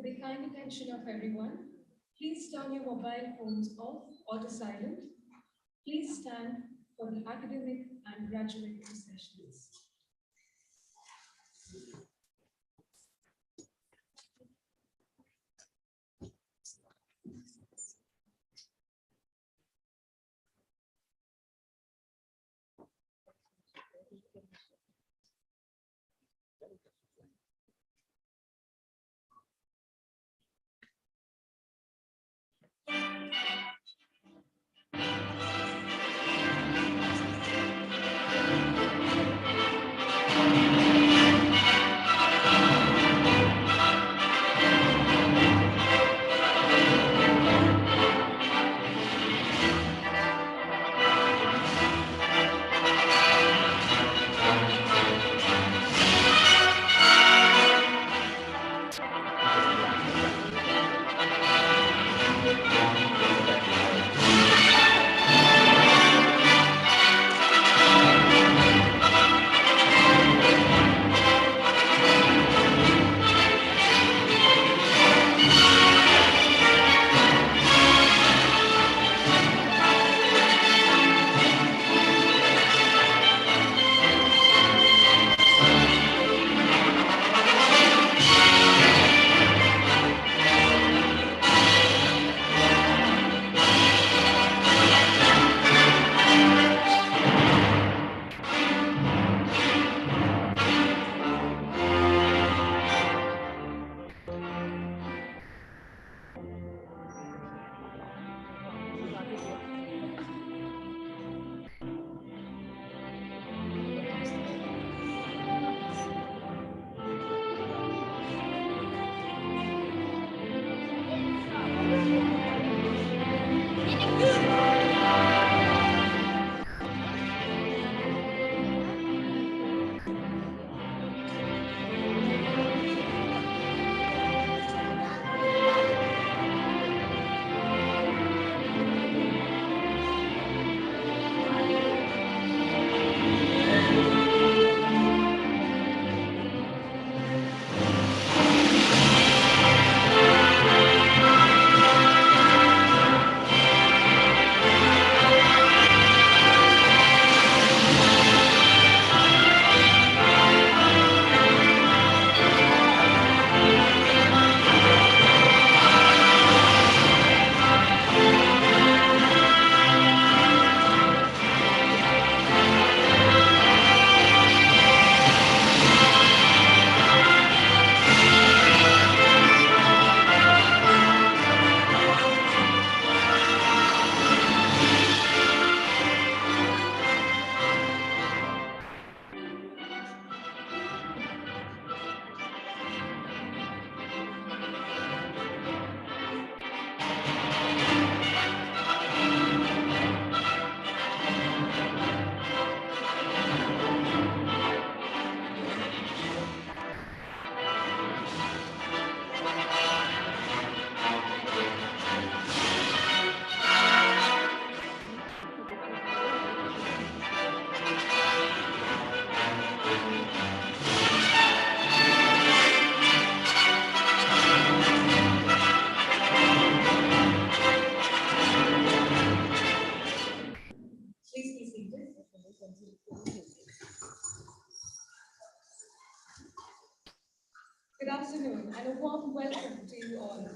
the kind attention of everyone, please turn your mobile phones off or to silent. Please stand for the academic and graduate processions. Please be seated. Good afternoon and a warm welcome to you all.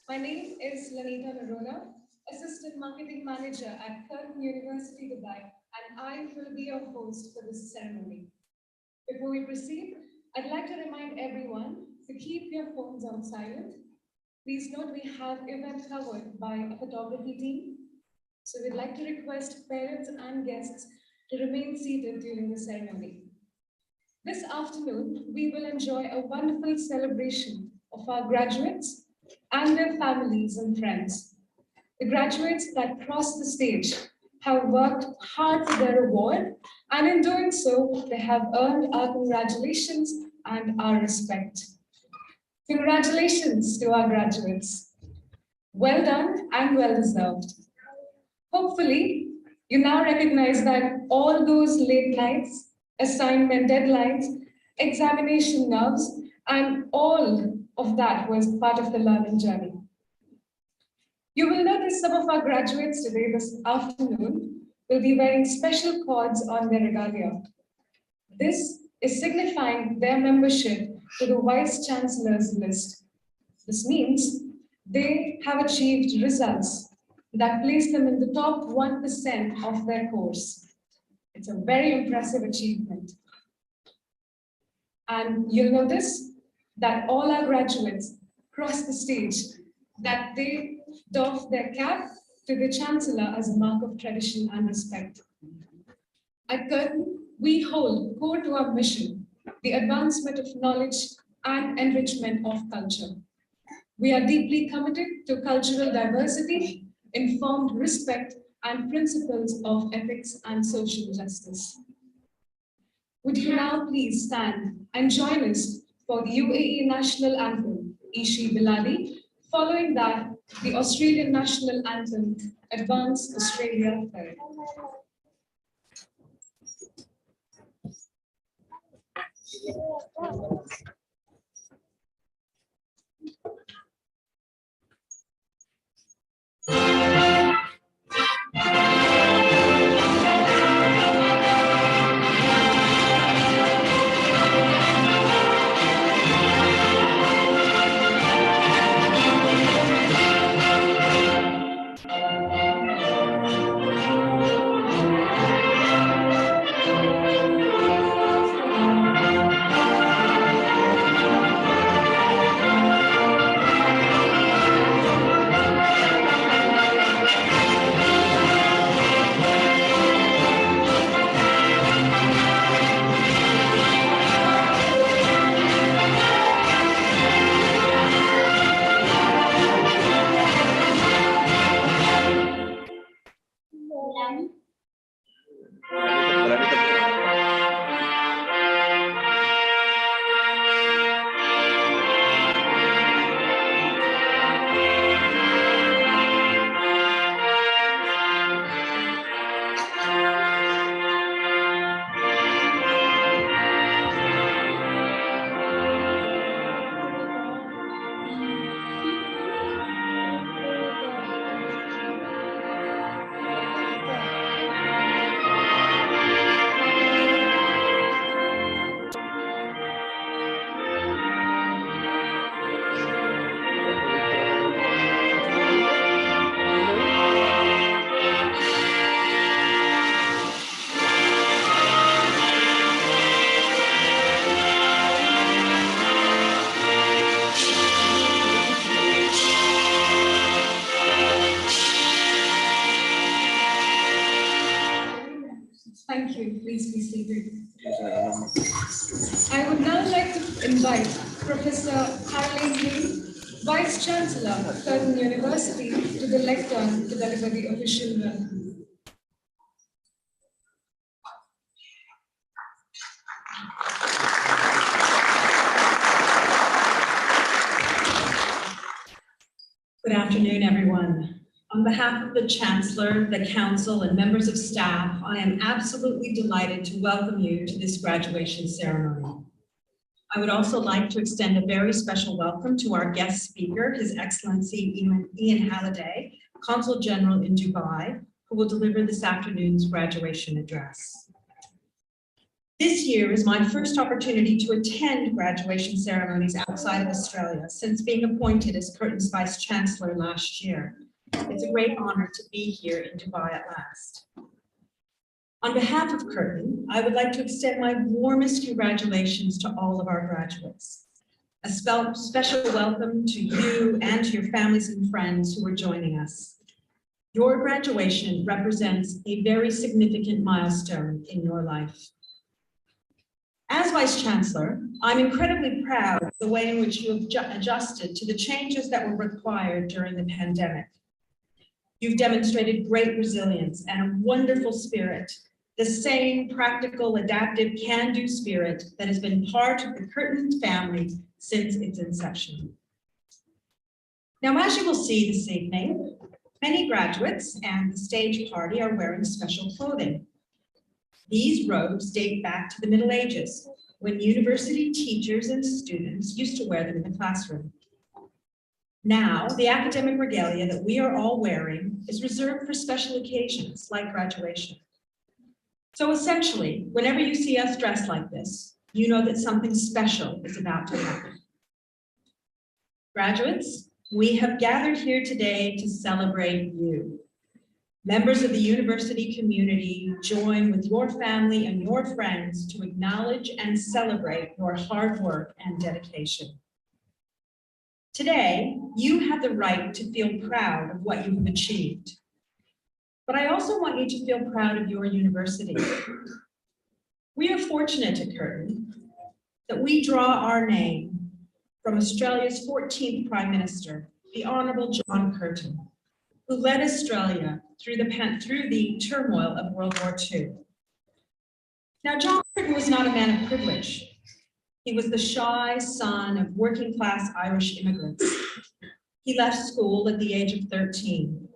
My name is Lanita Narona, Assistant Marketing Manager at Curtin University, Dubai, and I will be your host for this ceremony. Before we proceed, I'd like to remind everyone to keep your phones on silent. Please note we have event covered by a photography team, so we'd like to request parents and guests to remain seated during the ceremony. This afternoon, we will enjoy a wonderful celebration of our graduates and their families and friends. The graduates that cross the stage have worked hard for their award, and in doing so, they have earned our congratulations and our respect. Congratulations to our graduates. Well done and well deserved. Hopefully, you now recognize that all those late nights, assignment deadlines, examination nerves, and all of that was part of the learning journey. You will notice some of our graduates today this afternoon will be wearing special cords on their regalia. This is signifying their membership to the Vice Chancellor's list. This means they have achieved results that place them in the top 1% of their course. It's a very impressive achievement. And you'll notice that all our graduates cross the stage, that they doff their cap to the Chancellor as a mark of tradition and respect. At Curtin, we hold core to our mission, the advancement of knowledge and enrichment of culture. We are deeply committed to cultural diversity, informed respect, and principles of ethics and social justice. Would you now please stand and join us for the UAE National Anthem, Ishi Biladi, following that, the Australian National Anthem, Advance Australia Fair. Thank you. Please be seated. I would now like to invite Professor Harley Lee, Vice Chancellor of Curtin University, to the lectern to deliver the official welcome. Good afternoon, everyone. On behalf of the Chancellor, the Council, and members of staff, I am absolutely delighted to welcome you to this graduation ceremony. I would also like to extend a very special welcome to our guest speaker, His Excellency Ian Halliday, Consul General in Dubai, who will deliver this afternoon's graduation address. This year is my first opportunity to attend graduation ceremonies outside of Australia since being appointed as Curtin's Vice Chancellor last year. It's a great honor to be here in Dubai at last. On behalf of Curtin, I would like to extend my warmest congratulations to all of our graduates. A special welcome to you and to your families and friends who are joining us. Your graduation represents a very significant milestone in your life. As Vice Chancellor, I'm incredibly proud of the way in which you have adjusted to the changes that were required during the pandemic. You've demonstrated great resilience and a wonderful spirit, the same practical, adaptive, can-do spirit that has been part of the Curtin family since its inception. Now, as you will see this evening, many graduates and the stage party are wearing special clothing. These robes date back to the Middle Ages, when university teachers and students used to wear them in the classroom. Now, the academic regalia that we are all wearing is reserved for special occasions like graduation. So essentially, whenever you see us dressed like this, you know that something special is about to happen. Graduates, we have gathered here today to celebrate you. Members of the university community join with your family and your friends to acknowledge and celebrate your hard work and dedication. Today, you have the right to feel proud of what you have achieved. But I also want you to feel proud of your university. We are fortunate at Curtin that we draw our name from Australia's 14th Prime Minister, the Honourable John Curtin, who led Australia through the turmoil of World War II. Now, John Curtin was not a man of privilege. He was the shy son of working-class Irish immigrants. He left school at the age of 13.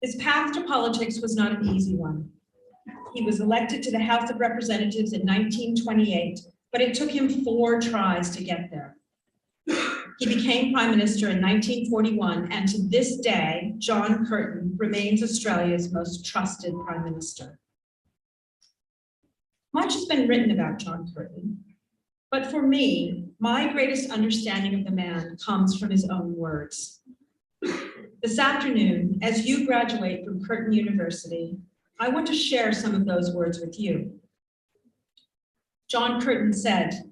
His path to politics was not an easy one. He was elected to the House of Representatives in 1928, but it took him 4 tries to get there. He became Prime Minister in 1941, and to this day, John Curtin remains Australia's most trusted Prime Minister. Much has been written about John Curtin, but for me, my greatest understanding of the man comes from his own words. This afternoon, as you graduate from Curtin University, I want to share some of those words with you. John Curtin said,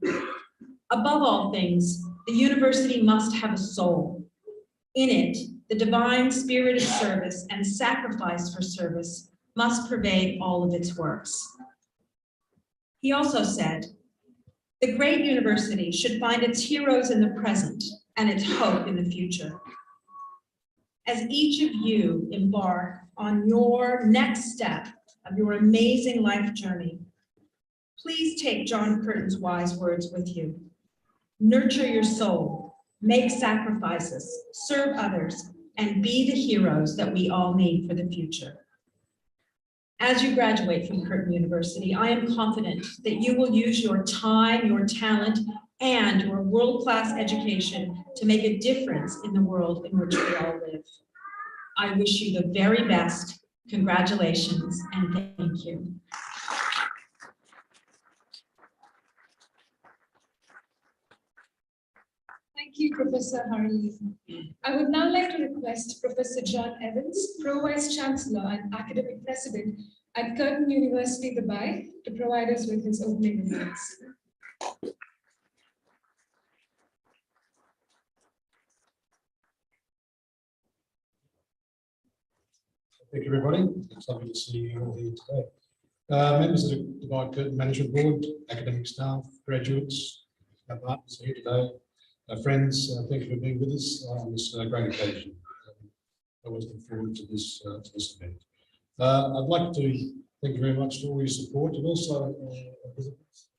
"Above all things, the university must have a soul. In it, the divine spirit of service and sacrifice for service must pervade all of its works." He also said, "The great university should find its heroes in the present and its hope in the future." As each of you embark on your next step of your amazing life journey, please take John Curtin's wise words with you. Nurture your soul, make sacrifices, serve others, and be the heroes that we all need for the future. As you graduate from Curtin University, I am confident that you will use your time, your talent, and your world-class education to make a difference in the world in which we all live. I wish you the very best. Congratulations and thank you. Thank you, Professor Harley. I would now like to request Professor John Evans, Pro Vice Chancellor and Academic President at Curtin University, Dubai, to provide us with his opening remarks. Thank you, everybody. It's lovely to see you all here today. Members of the Dubai Curtin Management Board, academic staff, graduates, our partners here today, friends, thank you for being with us on this great occasion. I always look forward to this event. I'd like to thank you very much for all your support and also visitors.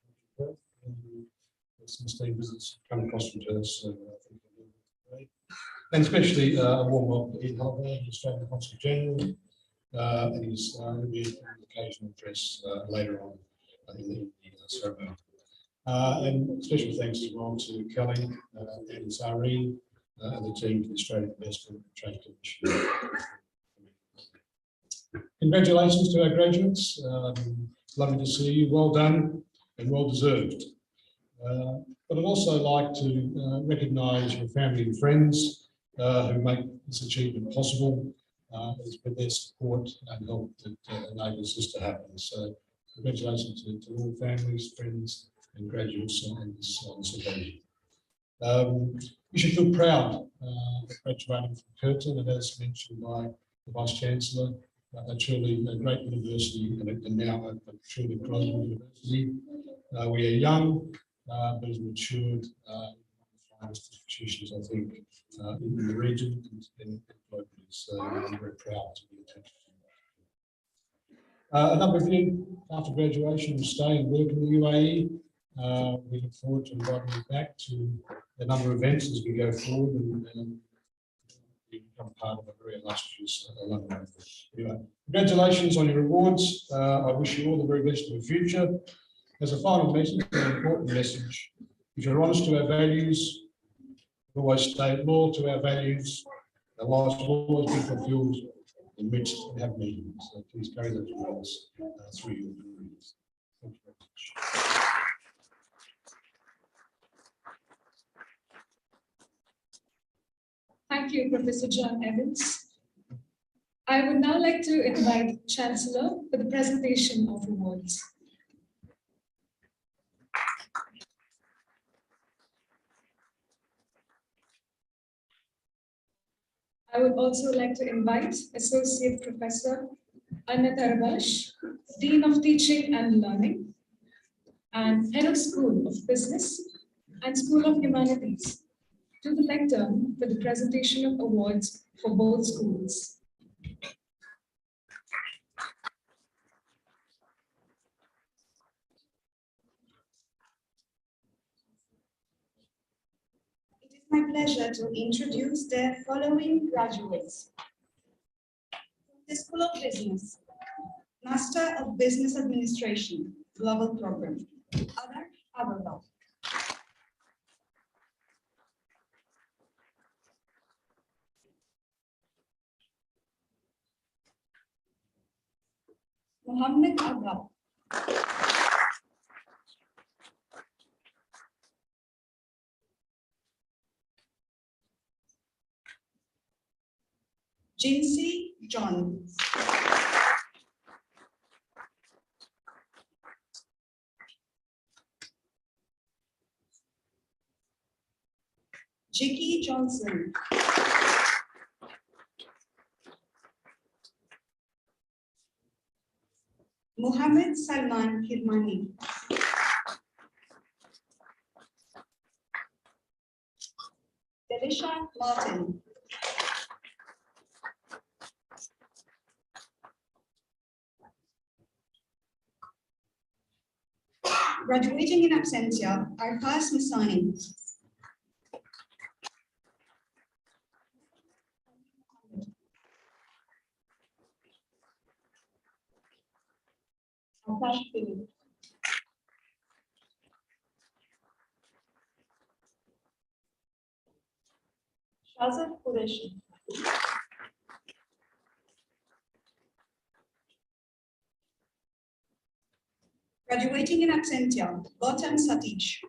Some esteemed visits come across from Perth, so I think great. And especially a warm welcome to Ian Holliday, the Australian Consul General, and his occasional address later on in the ceremony. And special thanks as well to Kelly and Sari and the team for the Australian Investment Trade Commission. Congratulations to our graduates. Lovely to see you. Well done and well deserved. But I'd also like to recognise your family and friends who make this achievement possible. It's with their support and help that enables this to happen. So congratulations to all families, friends and graduates on this occasion. You should feel proud of graduating from Curtin, and as mentioned by the Vice-Chancellor, a truly great university and now a truly global university. We are young, but has matured one of the finest institutions, I think, in the region and globally. So I'm very proud to be attached to that. A number of you, after graduation, will stay and work in the UAE. We look forward to inviting you back to a number of events as we go forward and become part of a very illustrious alumni. Anyway, congratulations on your awards. I wish you all the very best in the future. As a final message, an important message, if you're honest to our values, always stay loyal to our values, our lives will always be fulfilled, enriched and have meaning. So please carry those words through your careers. Thank you very much. Thank you, Professor John Evans. I would now like to invite Chancellor for the presentation of awards. I would also like to invite Associate Professor Anna Tarabash, Dean of Teaching and Learning, and Head of School of Business and School of Humanities, to the lectern for the presentation of awards for both schools. It is my pleasure to introduce the following graduates. The School of Business, Master of Business Administration, Global Program, Adar Agarwal. Mohammed Abba. Jinsey John. Jackie Johnson. Mohammed Salman Kirmani. Delisha Martin. Graduating in absentia are Fas Misani. Akash Philip. Shazad Qureshi. Graduating in absentia, Gautam Satish.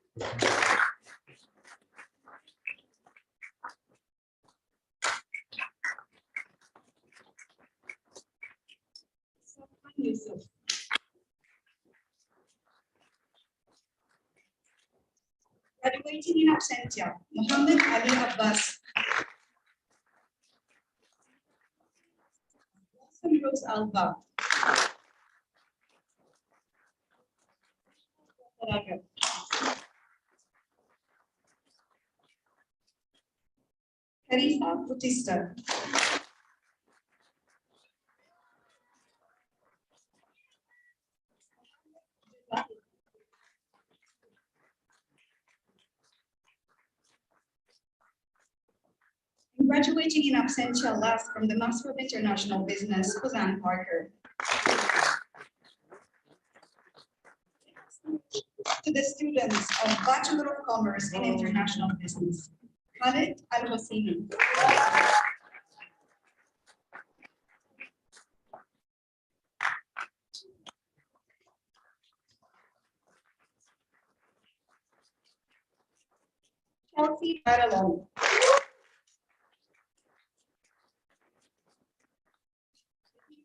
Safwan Yusuf. Graduating in absentia, Muhammad Ali Abbas. Blossom Rose Alba. Teresa Bautista. Graduating in absentia last from the Master of International Business, Suzanne Parker. To the students of Bachelor of Commerce in International Business, Khaled Al-Hosseini. Chelsea Baralon.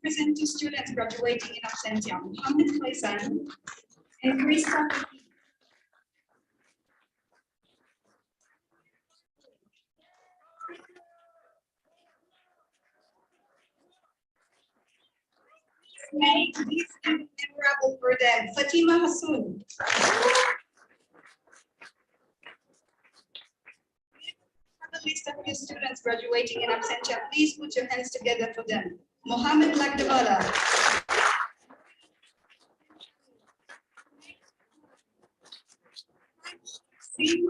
Present to students graduating in absentia, Mohammed Faisal and Krista. Make this memorable for them. Fatima Hassoun. The list of new students graduating in absentia, please put your hands together for them. Mohammed Lakdawala. See,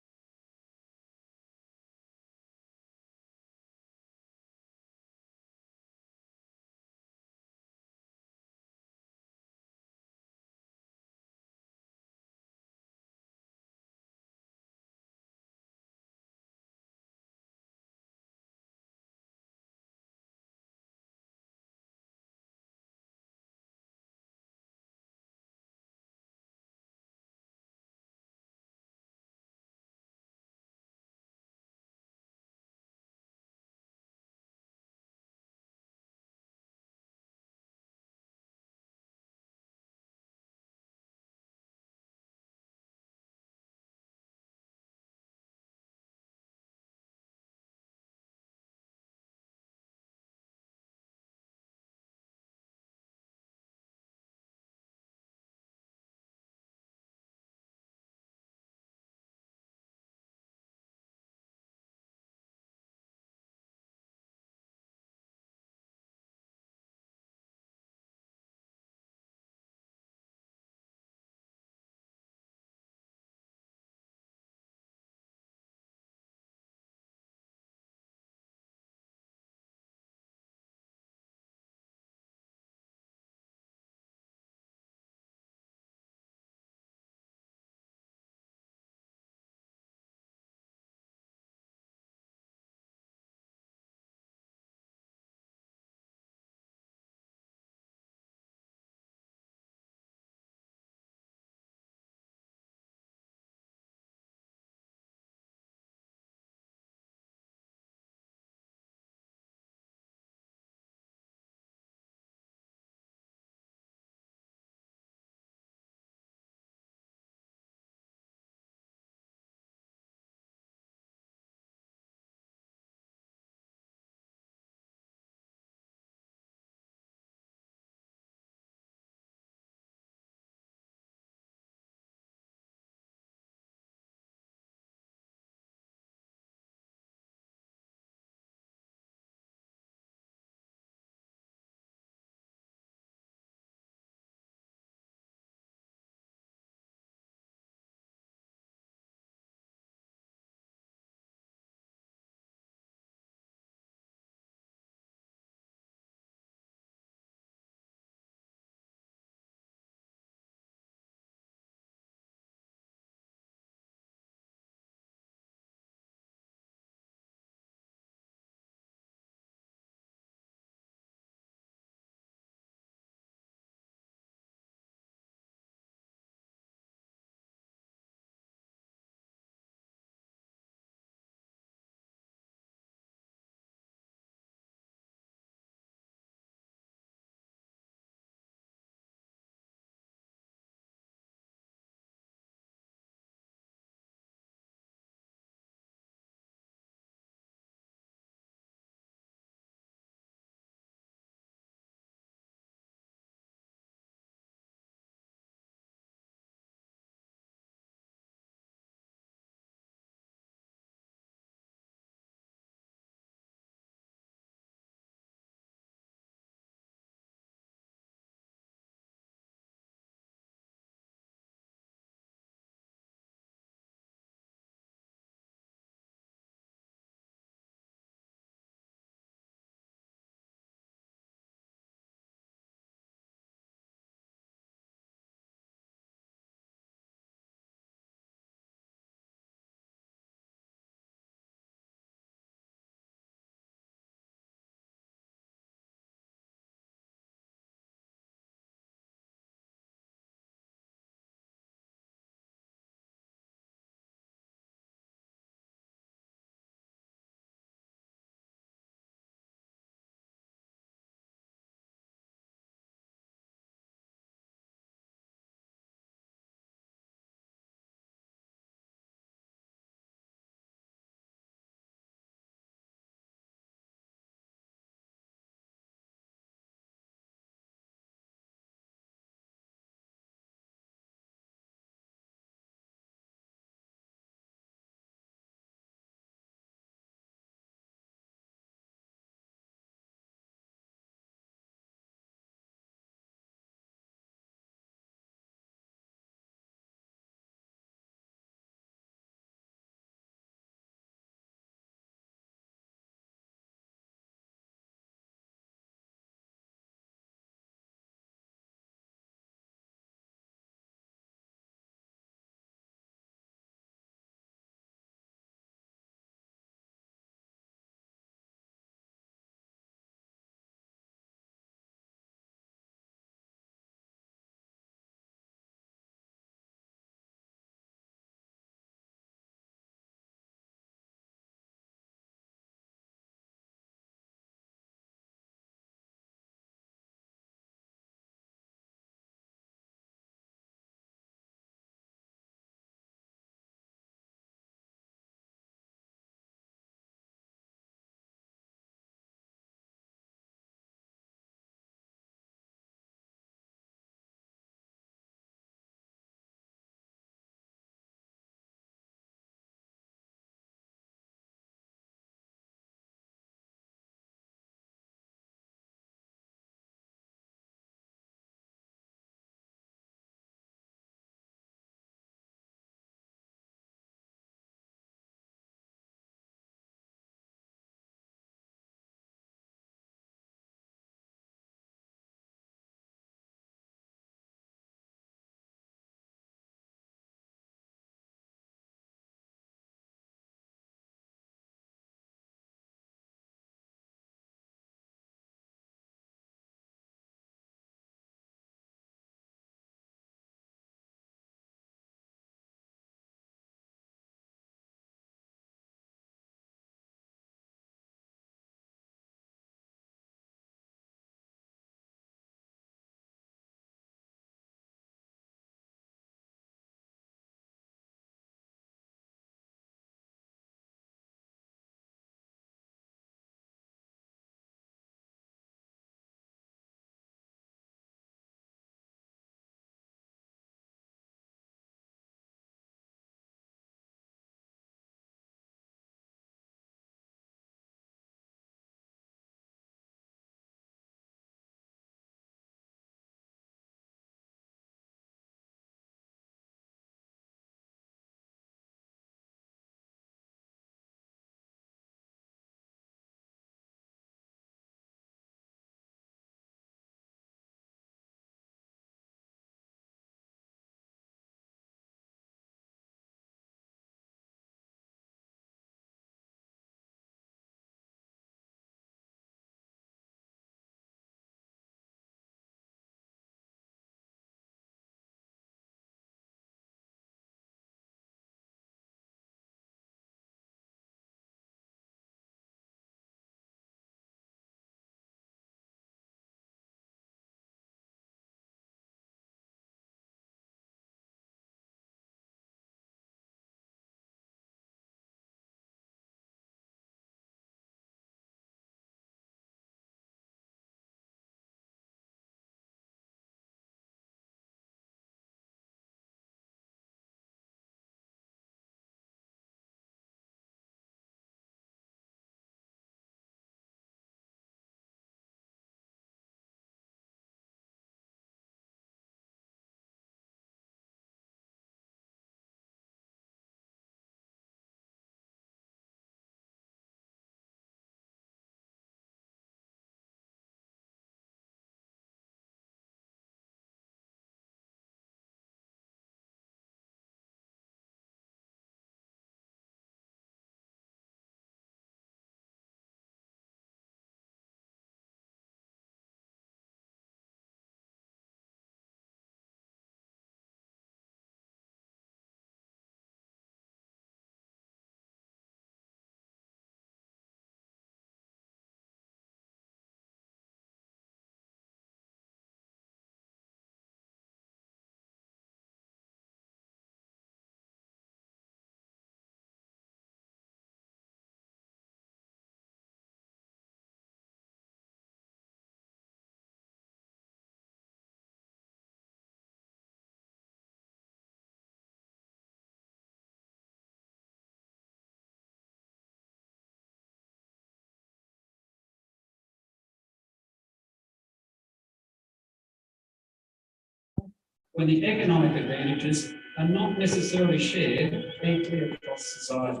when the economic advantages are not necessarily shared equally across society.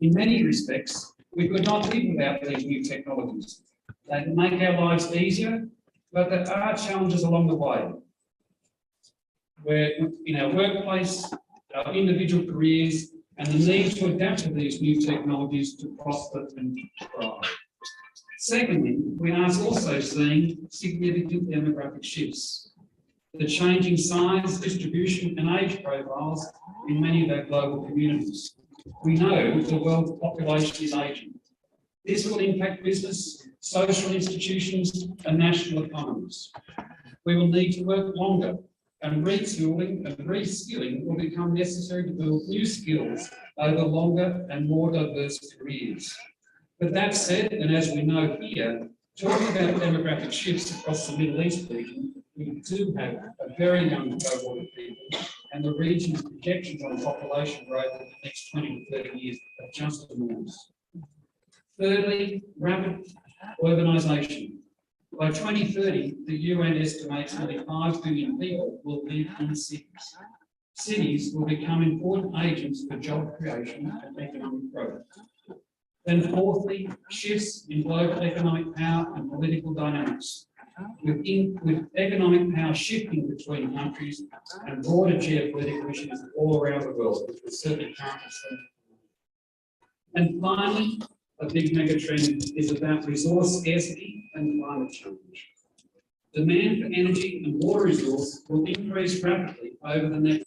In many respects, we could not live without these new technologies. They can make our lives easier, but there are challenges along the way, where in our workplace, our individual careers, and the need to adapt to these new technologies to prosper and thrive. Secondly, we are also seeing significant demographic shifts. The changing size, distribution, and age profiles in many of our global communities. We know the world's population is ageing. This will impact business, social institutions, and national economies. We will need to work longer, and retooling and reskilling will become necessary to build new skills over longer and more diverse careers. But that said, and as we know here, talking about demographic shifts across the Middle East region, we do have a very young cohort of people, and the region's projections on population growth in the next 20 to 30 years are just enormous. Thirdly, rapid urbanisation. By 2030, the UN estimates nearly 5 billion people will live in cities. Cities will become important agents for job creation and economic growth. Then fourthly, shifts in global economic power and political dynamics. With economic power shifting between countries and broader geopolitical issues all around the world, which we certainly can't see. And finally, a big megatrend is about resource scarcity and climate change. Demand for energy and water resource will increase rapidly over the next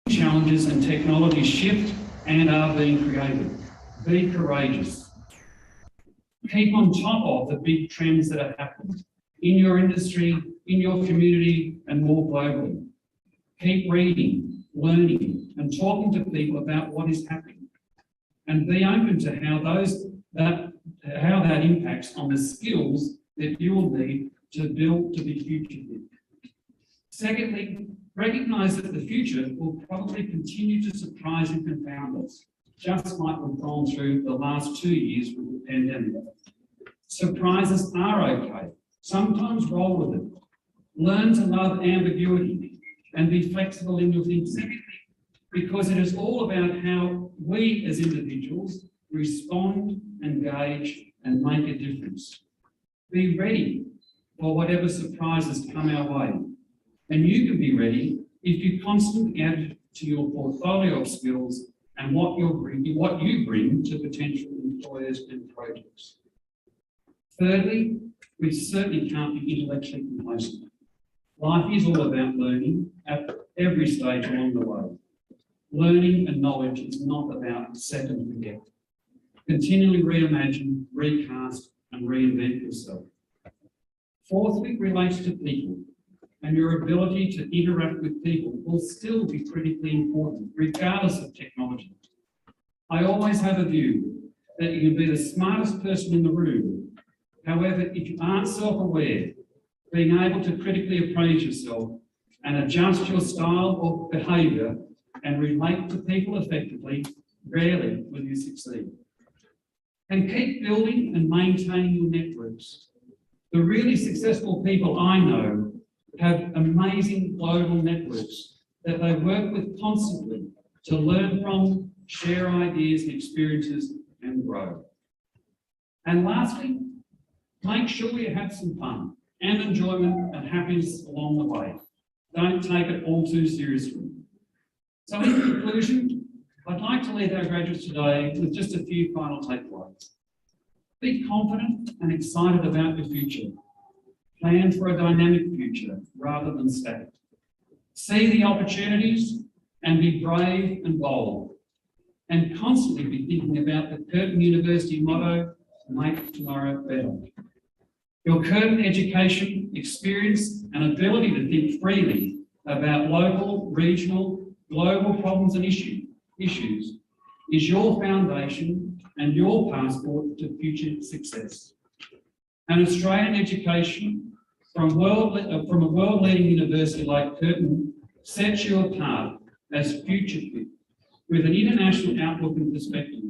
challenges and technologies shift and are being created. Be courageous. Keep on top of the big trends that are happening in your industry, in your community, and more globally. Keep reading, learning, and talking to people about what is happening. And be open to how that impacts on the skills that you will need to build to be future fit. Secondly, recognise that the future will probably continue to surprise and confound us, just like we've gone through the last 2 years with the pandemic. Surprises are okay. Sometimes roll with it. Learn to love ambiguity and be flexible in your thinking, because it is all about how we as individuals respond, engage, and make a difference. Be ready for whatever surprises come our way. And you can be ready if you constantly add to your portfolio of skills and what you bring to potential employers and projects. Thirdly, we certainly can't be intellectually complacent. Life is all about learning at every stage along the way. Learning and knowledge is not about set and forget. Continually reimagine, recast, and reinvent yourself. Fourthly, relates to people, and your ability to interact with people will still be critically important, regardless of technology. I always have a view that you can be the smartest person in the room. However, if you aren't self-aware, being able to critically appraise yourself and adjust your style of behaviour and relate to people effectively, rarely will you succeed. And keep building and maintaining your networks. The really successful people I know have amazing global networks that they work with constantly to learn from, share ideas and experiences, and grow. And lastly, make sure you have some fun and enjoyment and happiness along the way. Don't take it all too seriously. So in conclusion, I'd like to leave our graduates today with just a few final takeaways. Be confident and excited about your future. Plan for a dynamic future rather than static. See the opportunities and be brave and bold. And constantly be thinking about the Curtin University motto, make tomorrow better. Your Curtin education, experience and ability to think freely about local, regional, global problems and issues is your foundation and your passport to future success. An Australian education from a world-leading university like Curtin sets you apart as future fit, with an international outlook and perspective,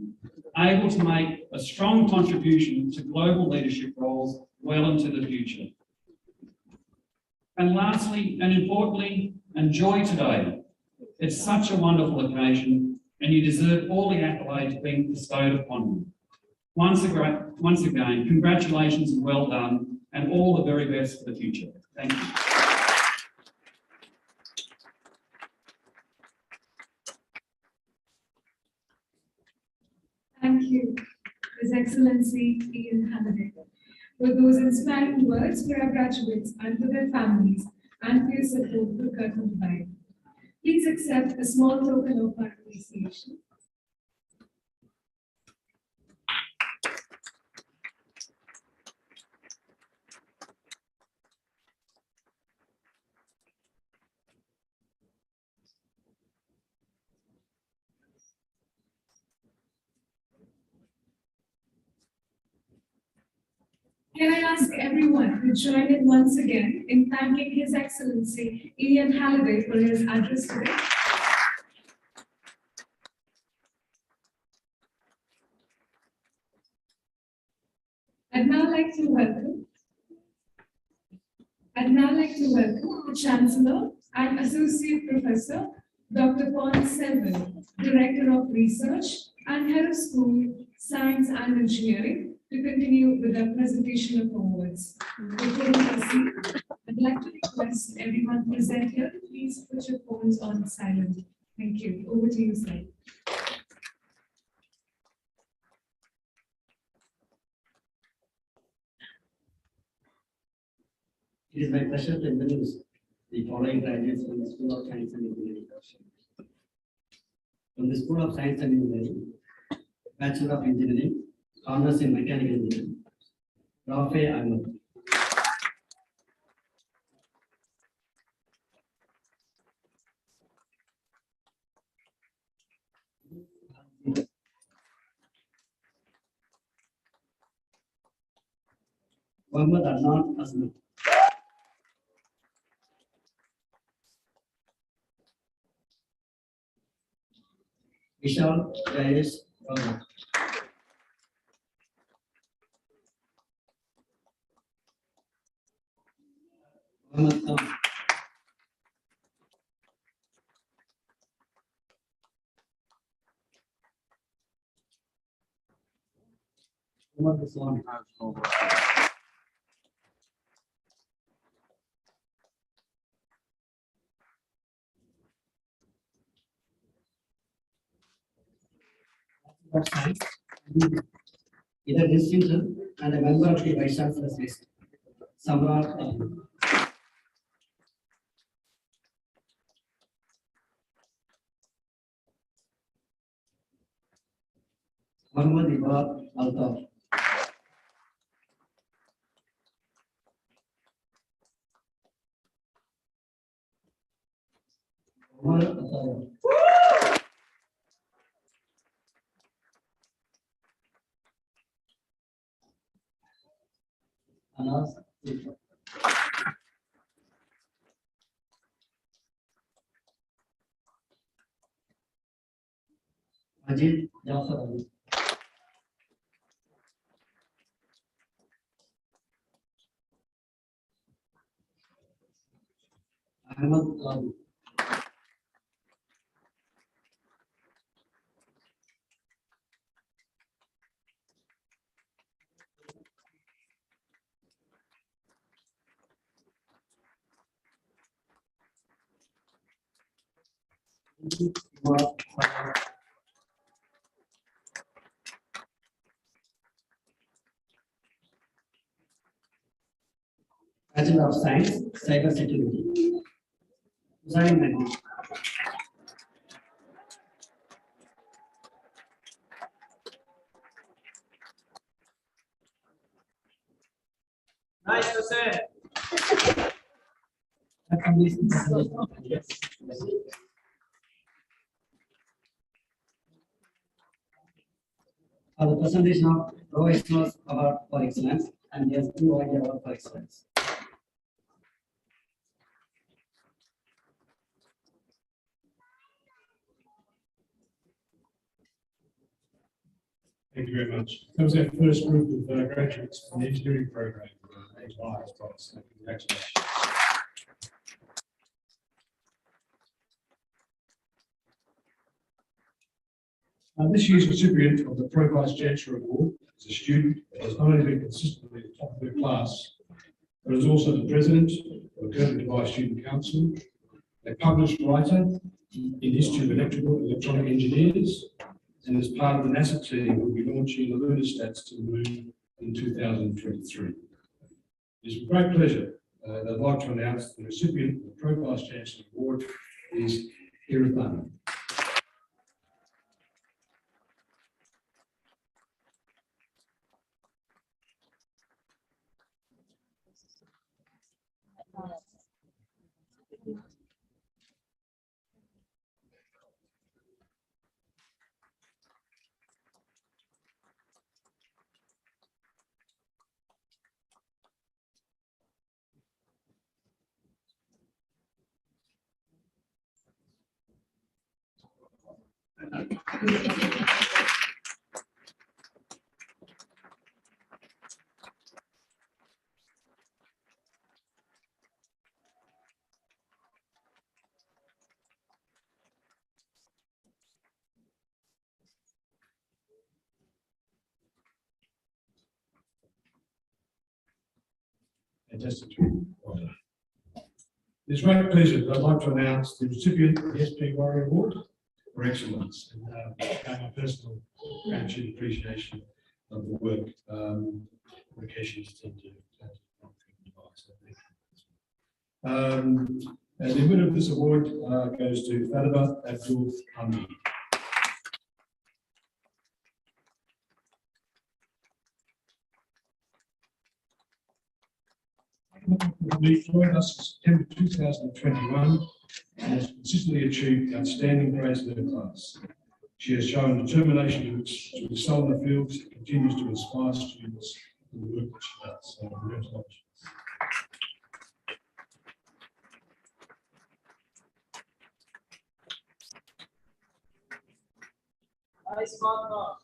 able to make a strong contribution to global leadership roles well into the future. And lastly, and importantly, enjoy today. It's such a wonderful occasion, and you deserve all the accolades being bestowed upon you. Once again, congratulations and well done, and all the very best for the future. Thank you. Thank you, His Excellency Ian Halliday, for those inspiring words for our graduates and for their families, and for your support for Curtin Dubai. Please accept a small token of our appreciation. Can I ask everyone to join in once again in thanking His Excellency Ian Halliday for his address today? I'd now like to welcome the Chancellor and Associate Professor, Dr. Paul Selvan, Director of Research and Head of School, Science and Engineering, to continue with our presentation of awards. Before we proceed, I'd like to request everyone present here to please put your phones on silent. Thank you. Over to you, sir. It is my pleasure to introduce the following graduates from the School of Science and Engineering. From the School of Science and Engineering, Bachelor of Engineering, Honors in Mechanical Engineering, Rafe Ahmed. Muhammad Adnan Aslam. Vishal Jayesh Rama. Muhammad Khan. Muhammad Islam. of Science, either distinction and a member of the Vice Chancellor's list. Samrat Ali. Muhammad Iqbal Altaf. Umar Ataya. Anas Iqbal. Majid Jafar Ali. Ahmad Ali. Umar Farah. Bachelor of Science, Cyber Security. Zain Mahmood. Nice to say. The presentation of Roy Award for Excellence, and there's 2 award for excellence. Thank you very much. That was our first group of graduates from the engineering program. So congratulations. This year's recipient of the Pro Vice Chancellor Award is a student that has not only been consistently at the top of their class, but is also the president of the Curtin Vice Student Council, a published writer in the History of Electrical and Electronic Engineers, and is part of the NASA team who will be launching the lunar stats to the moon in 2023. It is with great pleasure that I'd like to announce the recipient of the Pro Vice Chancellor Award is Curtin. Fantastic. It's my pleasure that I'd like to announce the recipient of the SP Warrior Award for Excellence, and my personal gratitude and appreciation of the work Rakesh's team do. And the winner of this award goes to Fatima Abdul Hamid. She joined us in September 2021 and has consistently achieved outstanding grades in her class. She has shown determination to excel in the fields and continues to inspire students in the work that she does. So, congratulations. Nice one.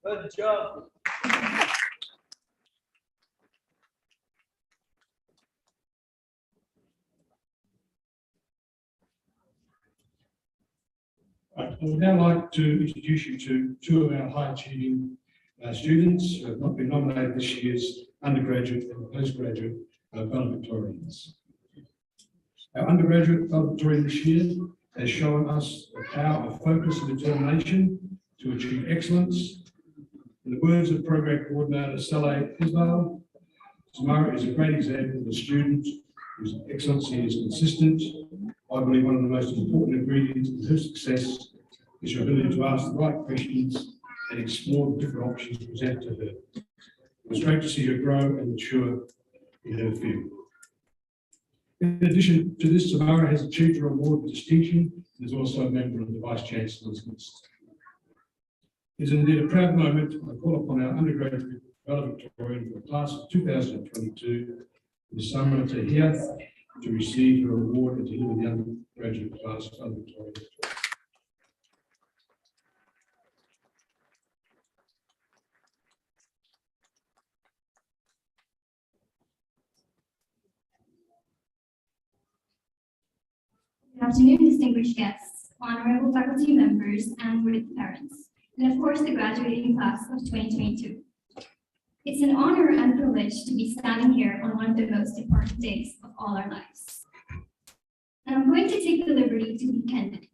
Good job. I would now like to introduce you to 2 of our high achieving students who have not been nominated this year's undergraduate and postgraduate valedictorians. Our undergraduate valedictorian this year has shown us the power of focus and determination to achieve excellence. In the words of Program Coordinator Saleh Ismail, Samara is a great example of a student whose excellency is consistent. I believe one of the most important ingredients in her success is her ability to ask the right questions and explore the different options presented to her. It was great to see her grow and mature in her field. In addition to this, Samara has achieved her award with distinction and is also a member of the Vice Chancellor's list. It is indeed a proud moment. I call upon our undergraduate valedictorian for the class of 2022, Ms. Samara Tahir, to receive her award and to deliver the undergraduate class valedictorian. Good afternoon, distinguished guests, honorable faculty members, and with parents, and of course the graduating class of 2022. It's an honor and privilege to be standing here on one of the most important days of all our lives. And I'm going to take the liberty to be candid.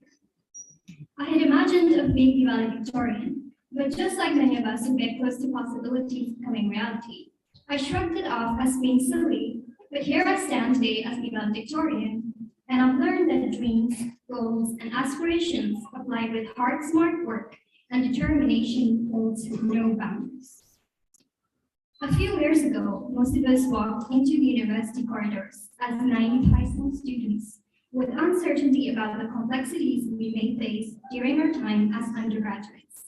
I had imagined of being the valedictorian, but just like many of us who get close to possibilities becoming reality, I shrugged it off as being silly, but here I stand today as the valedictorian, and I've learned that dreams, goals, and aspirations applied with hard, smart work and determination holds no boundaries. A few years ago, most of us walked into the university corridors as naive high school students with uncertainty about the complexities we may face during our time as undergraduates.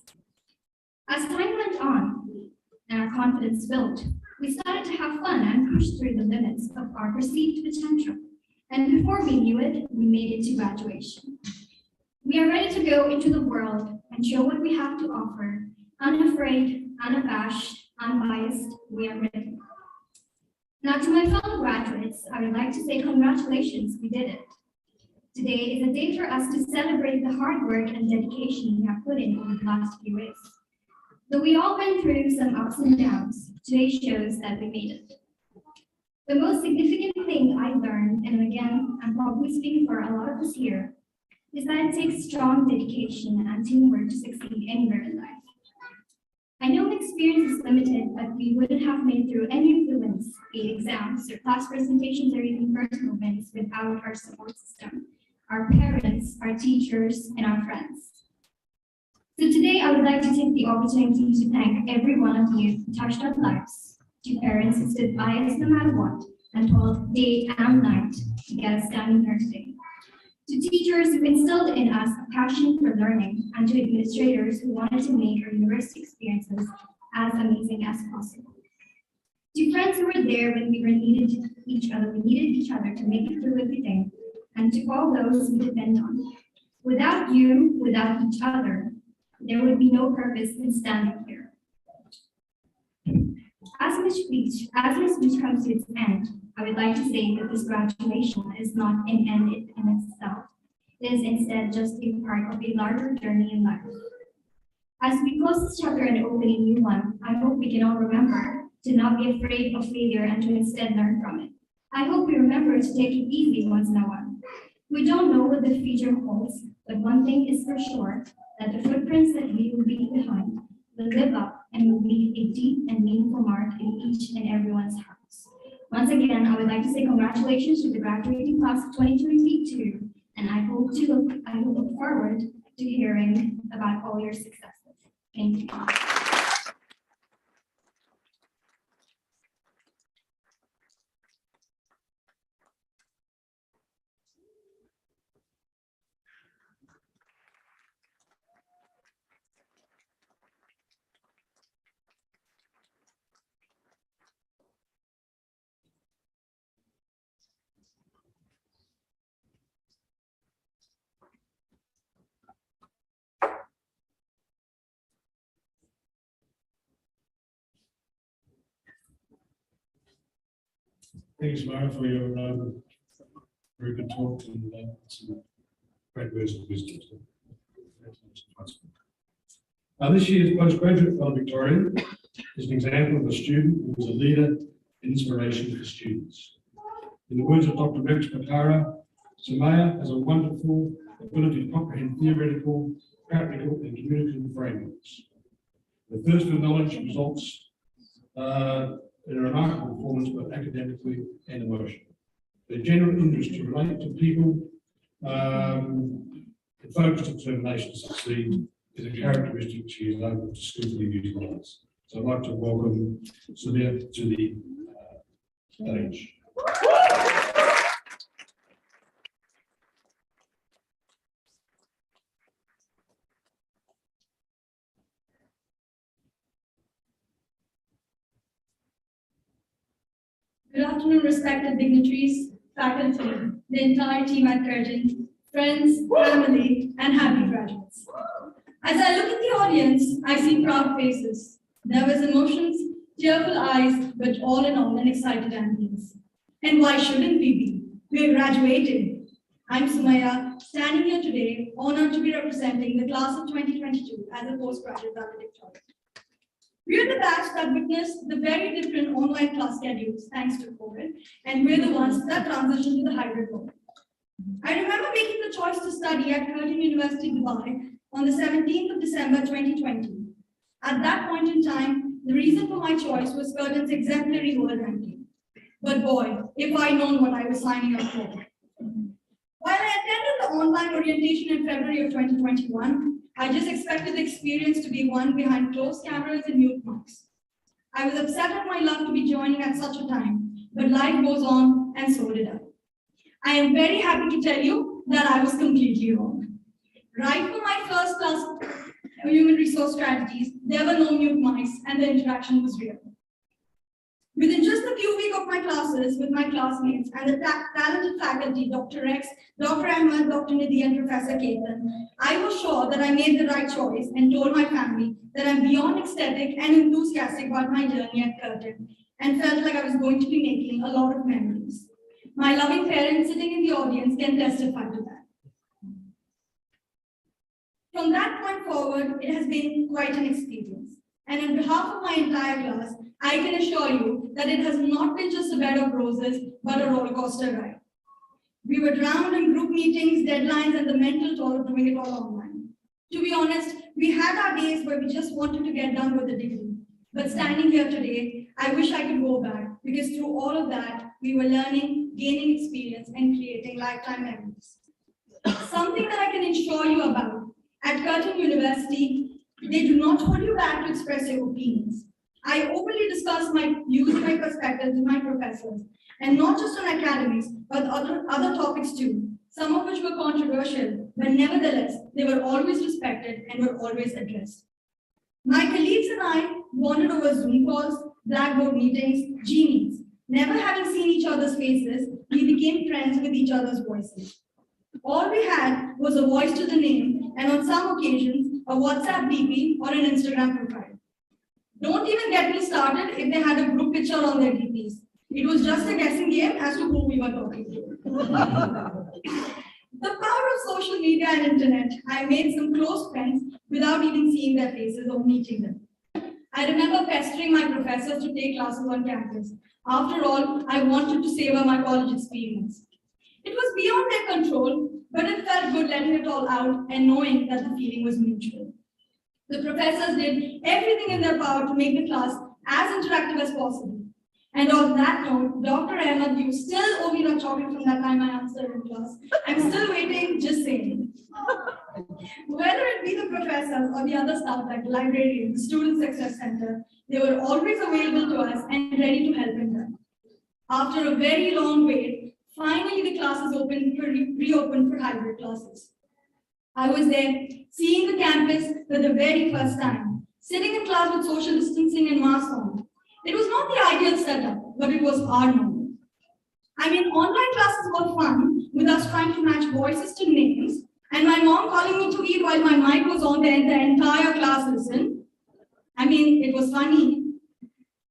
As time went on and our confidence built, we started to have fun and push through the limits of our perceived potential. And before we knew it, we made it to graduation. We are ready to go into the world and show what we have to offer, unafraid, unabashed, unbiased, we are ready. Now to my fellow graduates, I would like to say congratulations, we did it. Today is a day for us to celebrate the hard work and dedication we have put in over the last few weeks. Though we all went through some ups and downs, today shows that we made it. The most significant thing I learned, and again, I'm probably speaking for a lot of us here, is that it takes strong dedication and teamwork to succeed anywhere in life. I know experience is limited, but we wouldn't have made through any of the wins, be it exams or class presentations or even personal wins, without our support system, our parents, our teachers, and our friends. So today I would like to take the opportunity to thank every one of you who touched our lives, to parents who stood by us no matter what, and toiled day and night to get us standing here today, to teachers who instilled in us a passion for learning, and to administrators who wanted to make our university experiences as amazing as possible. To friends who were there when we needed each other to make it through everything, and to all those we depend on. Without you, without each other, there would be no purpose in standing here. As my speech comes to its end, I would like to say that this graduation is not an end in itself. It is instead just a part of a larger journey in life. As we close this chapter and open a new one, I hope we can all remember to not be afraid of failure and to instead learn from it. I hope we remember to take it easy once in a while. We don't know what the future holds, but one thing is for sure, that the footprints that we will leave behind will live up and will leave a deep and meaningful mark in each and everyone's hearts. Once again, I would like to say congratulations to the graduating class of 2022, and I will look forward to hearing about all your successes. Thank you. Thanks, Mara, for your very good talk and some great words of wisdom. This year's postgraduate valedictorian is an example of a student who is a leader and inspiration for students. In the words of Dr. Rex Patara, Sumaya has a wonderful ability to comprehend theoretical, practical, and communicative frameworks. The thirst for knowledge results in a remarkable performance, both academically and emotionally. The general interest to relate to people, the focused determination to succeed is a characteristic she is able to skillfully utilize. So I'd like to welcome Sumaya to the stage. Good afternoon, respected dignitaries, faculty, the entire team at Curtin, friends, family, and happy graduates. As I look at the audience, I see proud faces, nervous emotions, tearful eyes, but all in all, an excited ambience. And why shouldn't we be? We're graduating. I'm Sumaya, standing here today, honored to be representing the class of 2022 as a postgraduate valedictorian. We're the batch that witnessed the very different online class schedules thanks to COVID, and we're the ones that transitioned to the hybrid mode. I remember making the choice to study at Curtin University, Dubai on the 17th of December 2020. At that point in time, the reason for my choice was Curtin's exemplary world ranking. But boy, if I'd known what I was signing up for. While I attended the online orientation in February of 2021, I just expected the experience to be one behind closed cameras and mute mics. I was upset at my luck to be joining at such a time, but life goes on, and so did I. I am very happy to tell you that I was completely wrong. Right from my first class of human resource strategies, there were no mute mics, and the interaction was real. Within just a few weeks of my classes with my classmates and the talented faculty, Dr. Rex, Dr. Ahmed, Dr. Nidhi, and Professor Curtin, I was sure that I made the right choice and told my family that I'm beyond ecstatic and enthusiastic about my journey at Curtin and felt like I was going to be making a lot of memories. My loving parents sitting in the audience can testify to that. From that point forward, it has been quite an experience. And on behalf of my entire class, I can assure you that it has not been just a bed of roses, but a roller coaster ride. We were drowned in group meetings, deadlines, and the mental toll of doing it all online. To be honest, we had our days where we just wanted to get done with the degree. But standing here today, I wish I could go back, because through all of that, we were learning, gaining experience, and creating lifetime memories. Something that I can assure you about, at Curtin University, they do not hold you back to express your opinions. I openly discuss my views and my perspectives with my professors, and not just on academics, but other topics too, some of which were controversial, but nevertheless, they were always respected and were always addressed. My colleagues and I bonded over Zoom calls, Blackboard meetings, G-meets. Never having seen each other's faces, we became friends with each other's voices. All we had was a voice to the name, and on some occasions, a WhatsApp DP or an Instagram profile. Don't even get me started if they had a group picture on their DPs. It was just a guessing game as to who we were talking to. The power of social media and internet, I made some close friends without even seeing their faces or meeting them. I remember pestering my professors to take classes on campus. After all, I wanted to savor my college experience. It was beyond their control, but it felt good letting it all out and knowing that the feeling was mutual. The professors did everything in their power to make the class as interactive as possible. And on that note, Dr. Ahmed, you still owe me the chocolate from that time I answered in class. I'm still waiting, just saying. Whether it be the professors or the other staff like the librarian, the Student Success Center, they were always available to us and ready to help in time. After a very long wait, finally the classes reopened for hybrid classes. I was there, seeing the campus for the very first time, sitting in class with social distancing and masks on. It was not the ideal setup, but it was our moment. I mean, online classes were fun, with us trying to match voices to names, and my mom calling me to eat while my mic was on and the entire class listened. I mean, it was funny.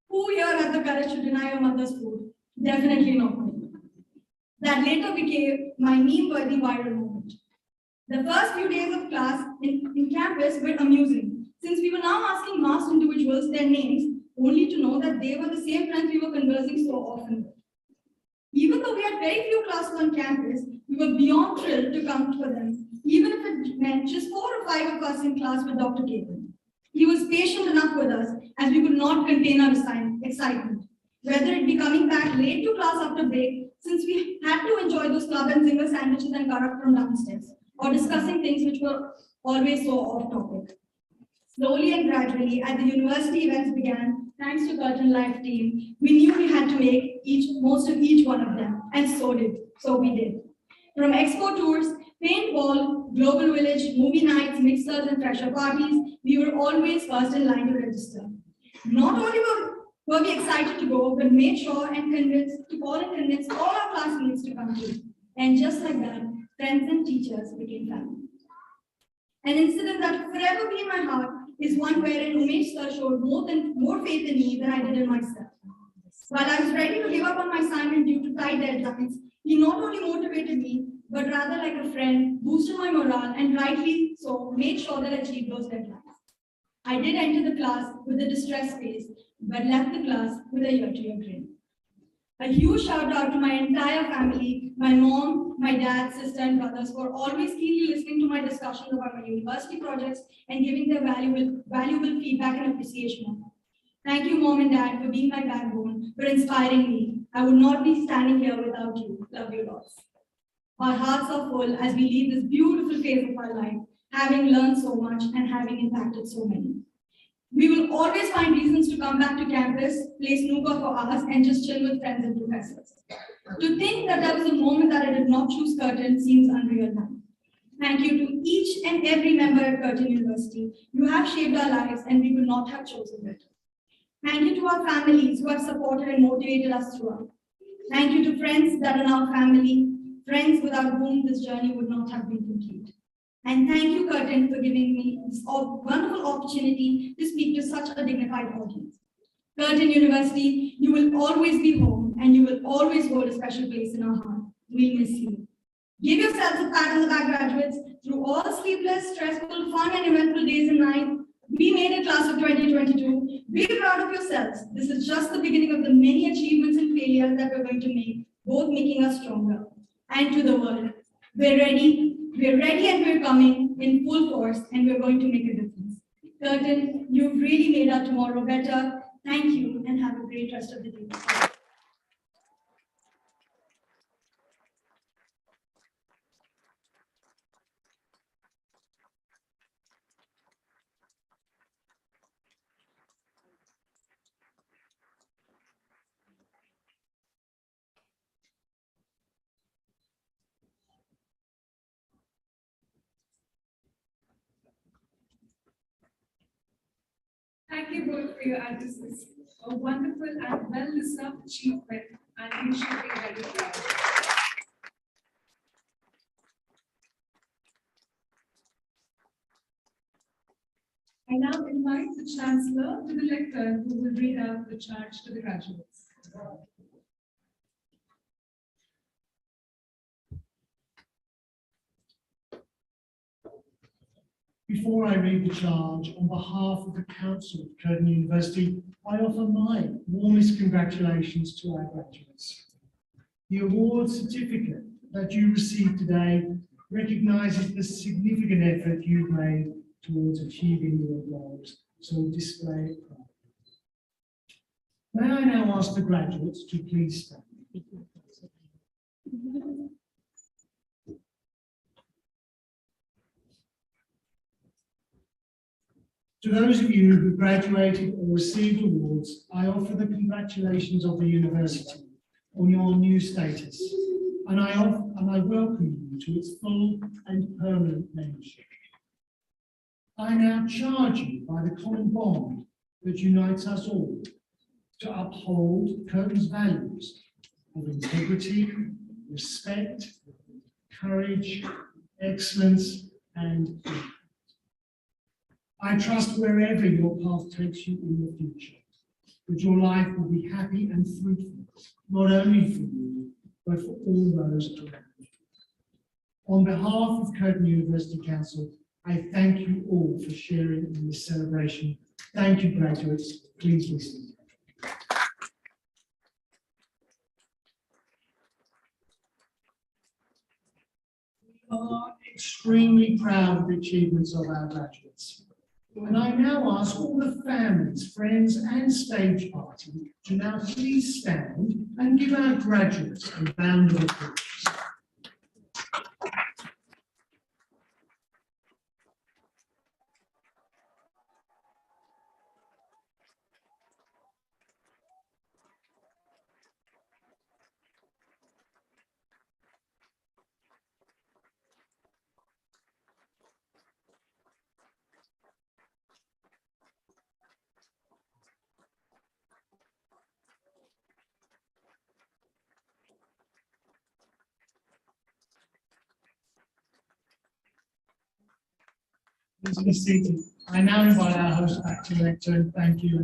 Who here had the courage to deny your mother's food? Definitely not me. That later became my meme-worthy viral moment. The first few days of class in campus were amusing, since we were now asking masked individuals their names, only to know that they were the same friends we were conversing so often with. Even though we had very few classes on campus, we were beyond thrilled to come for them, even if it meant just 4 or 5 of us in class with Dr. Curtin. He was patient enough with us as we could not contain our excitement, whether it be coming back late to class after break, since we had to enjoy those club and zinger sandwiches and karak from downstairs, or discussing things which were always so off topic. Slowly and gradually, as the university events began, thanks to Curtin Life team, we knew we had to make most of each one of them, and so we did. From expo tours, paintball, global village, movie nights, mixers, and fresher parties, we were always first in line to register. Not only were we excited to go, but made sure and call and convince all our classmates to come too. And just like that, friends and teachers became family. An incident that will forever be in my heart is one wherein Umesh sir showed more faith in me than I did in myself. While I was ready to give up on my assignment due to tight deadlines, he not only motivated me, but rather like a friend, boosted my morale and rightly so made sure that I achieved those deadlines. I did enter the class with a distressed face, but left the class with a ear-to-ear grin. A huge shout out to my entire family, my mom, my dad, sister, and brothers for always keenly listening to my discussions about my university projects and giving their valuable feedback and appreciation. Thank you, Mom and Dad, for being my backbone, for inspiring me. I would not be standing here without you. Love you lots. Our hearts are full as we leave this beautiful phase of our life, having learned so much and having impacted so many. We will always find reasons to come back to campus, play snooker for hours, and just chill with friends and professors. To think that there was a moment that I did not choose Curtin seems unreal now. Thank you to each and every member at Curtin University. You have shaped our lives and we would not have chosen it. Thank you to our families who have supported and motivated us throughout. Thank you to friends that are now family, friends without whom this journey would not have been complete. And thank you, Curtin, for giving me this wonderful opportunity to speak to such a dignified audience. Curtin University, you will always be home and you will always hold a special place in our heart. We'll miss you. Give yourselves a pat on the back, graduates. Through all sleepless, stressful, fun, and eventful days and nights, we made a class of 2022. Be proud of yourselves. This is just the beginning of the many achievements and failures that we're going to make, both making us stronger. And to the world, we're ready and we're coming in full force and we're going to make a difference. Curtin, you've really made our tomorrow better. Thank you and have a great rest of the day. Thank you both for your addresses. A wonderful and well-deserved achievement, and you should be very proud. I now invite the Chancellor to the lectern who will read out the charge to the graduates. Before I read the charge, on behalf of the Council of Curtin University, I offer my warmest congratulations to our graduates. The award certificate that you received today recognises the significant effort you've made towards achieving your goals, so display it proudly. May I now ask the graduates to please stand. To those of you who graduated or received awards, I offer the congratulations of the university on your new status, and I welcome you to its full and permanent membership. I now charge you by the common bond that unites us all to uphold Curtin's values of integrity, respect, courage, excellence, and impact. I trust wherever your path takes you in the future, that your life will be happy and fruitful, not only for you, but for all those around you. On behalf of Curtin University Council, I thank you all for sharing in this celebration. Thank you, graduates. Please listen. We are extremely proud of the achievements of our graduates. And I now ask all the families, friends, and stage party to now please stand and give our graduates a round of applause. Please be seated. I now invite our host back to the lectern. Thank you.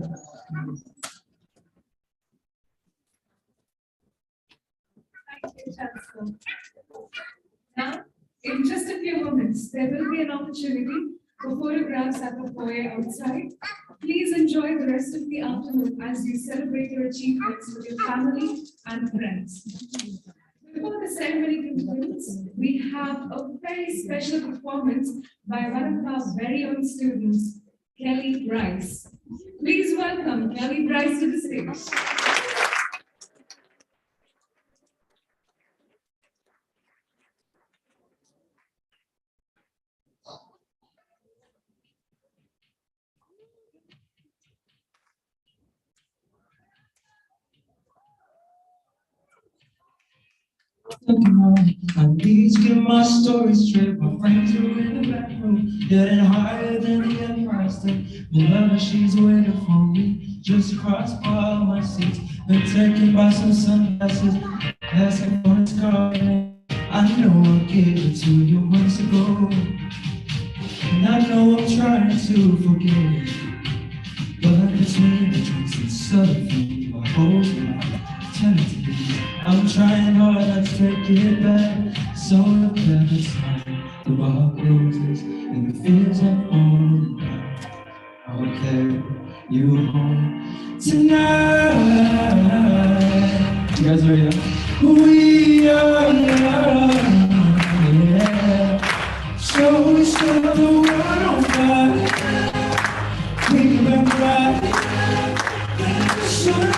Thank you, Chancellor. Now, in just a few moments, there will be an opportunity for photographs at the foyer outside. Please enjoy the rest of the afternoon as you celebrate your achievements with your family and friends. Before the ceremony concludes, we have a very special performance by one of our very own students, Kelly Bryce. Please welcome Kelly Bryce to the stage. And please get my story straight. My friends are in the back room, getting higher than the Empire State. Whenever she's waiting for me, just across by my seats. Been taken by some sunglasses, asking for his card. I know I gave it to you months ago, and I know I'm trying to forget. But between the drinks and surfing, my whole life turned to be. I'm trying hard not to take it back. So the planet's time, the bar closes, and the fields are falling down. I'll carry you home tonight. You guys ready? We are young, yeah. So we set the world on fire. We can burn bright in the sun.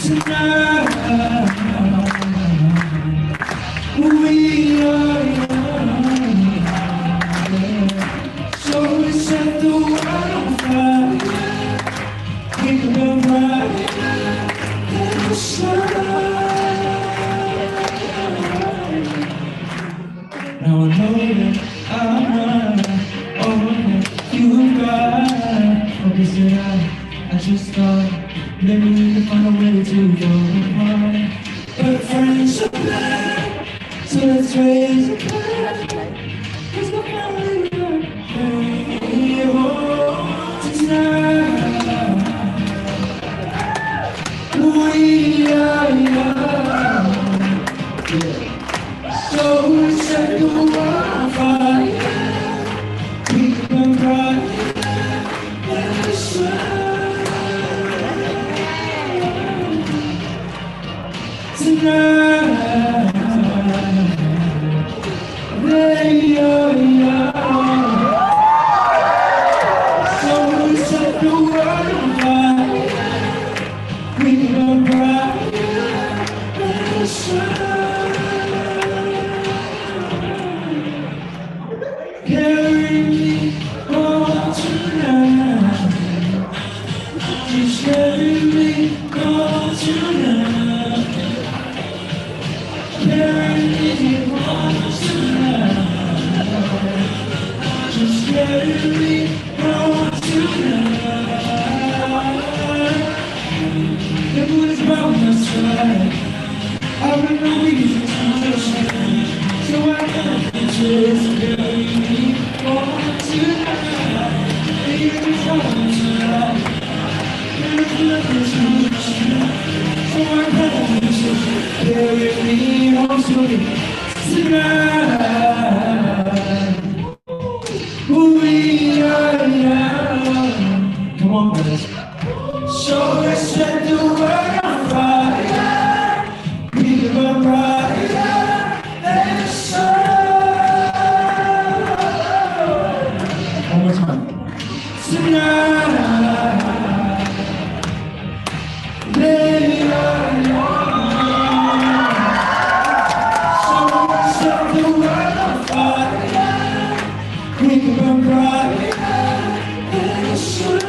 Tonight, we are young, yeah. So we set the world on fire. We can burn bright in the sun. Now I know that I'm running over you got. Because I just thought maybe we can find a way to go apart. But friends are bad, so let's raise a glass. Cause my family will bring you home tonight. We are young, yeah. So we set the world on fire. We can burn bright in the sun. Tonight, they are young. So we set the world on fire. We can burn bright in the sun. Carry me home tonight. Just carry me home tonight. Carry me home tonight. Just carry me home tonight. The moon is about us tonight. I've been no reason to just so I can just carry me home tonight. Even if I'm tonight, there's nothing to do. So I can just carry me home tonight. We are young. Come on, brothers. So let's set the world on fire. We can burn brighter than the sun. One more time. Tonight, they are young. So let's set the world on fire. We can burn brighter than the sun.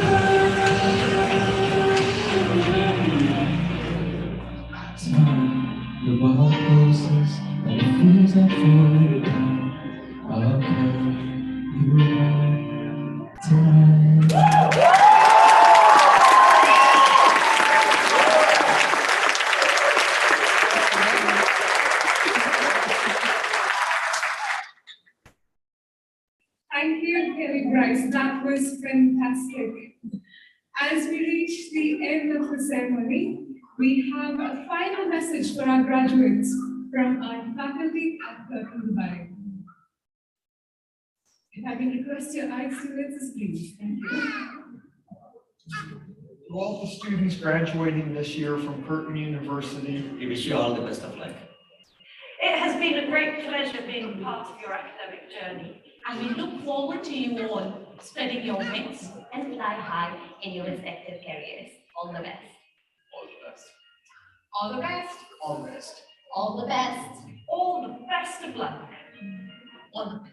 The wild roses and the fields that fall down. I'll carry you home tonight. Thank you, Kelly Bryce. That was fantastic. As we reach the end of the ceremony, we have a final message for our graduates from our faculty at Curtin, Dubai. If I can request your eyes to lenses, please. Thank you. To all the students graduating this year from Curtin University, We wish you all the best of luck. It has been a great pleasure being part of your academic journey, and we look forward to you all spreading your wings And fly high in your respective careers. All the best. All the best. all the best, All the best. All the best. all the best of luck. All the best.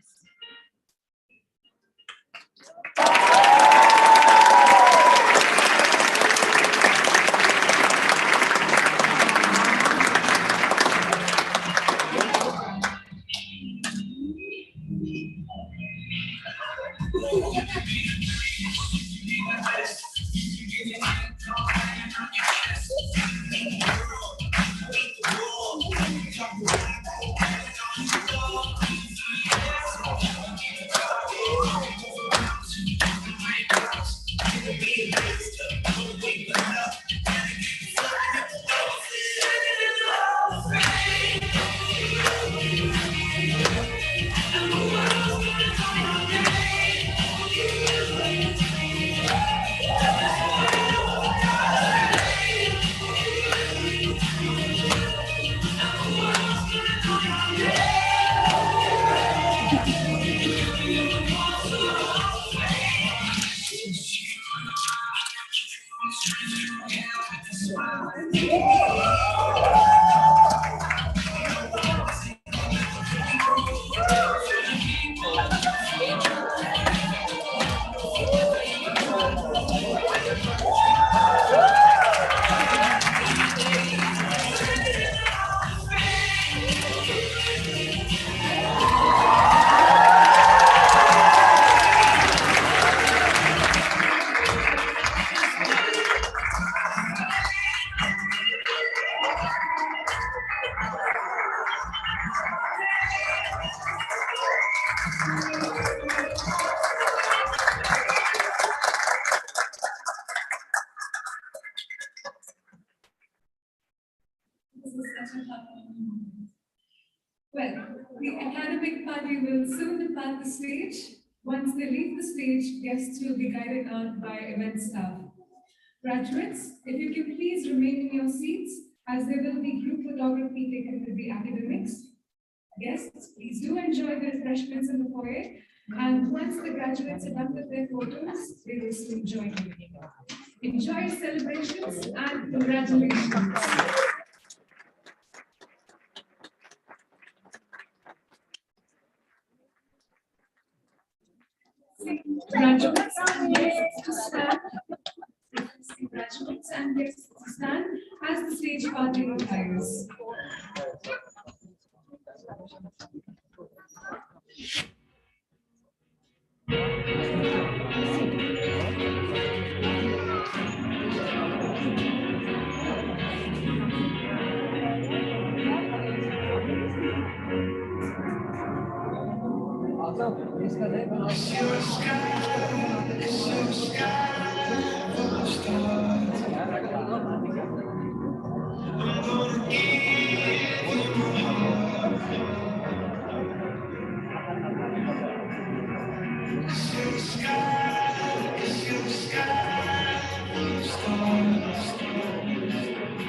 This is such a heartwarming moment. Well, the academic party will soon depart the stage. Once they leave the stage, guests will be guided out by event staff. Graduates, if you can please remain in your seats, as there will be group photography taken with the academics. Guests, please do enjoy the refreshments in the foyer. And once the graduates are done with their photos, they will soon join you. Enjoy your celebrations and congratulations. Graduates and guests to stand. Graduates and guests to stand as the stage party retires. the sky.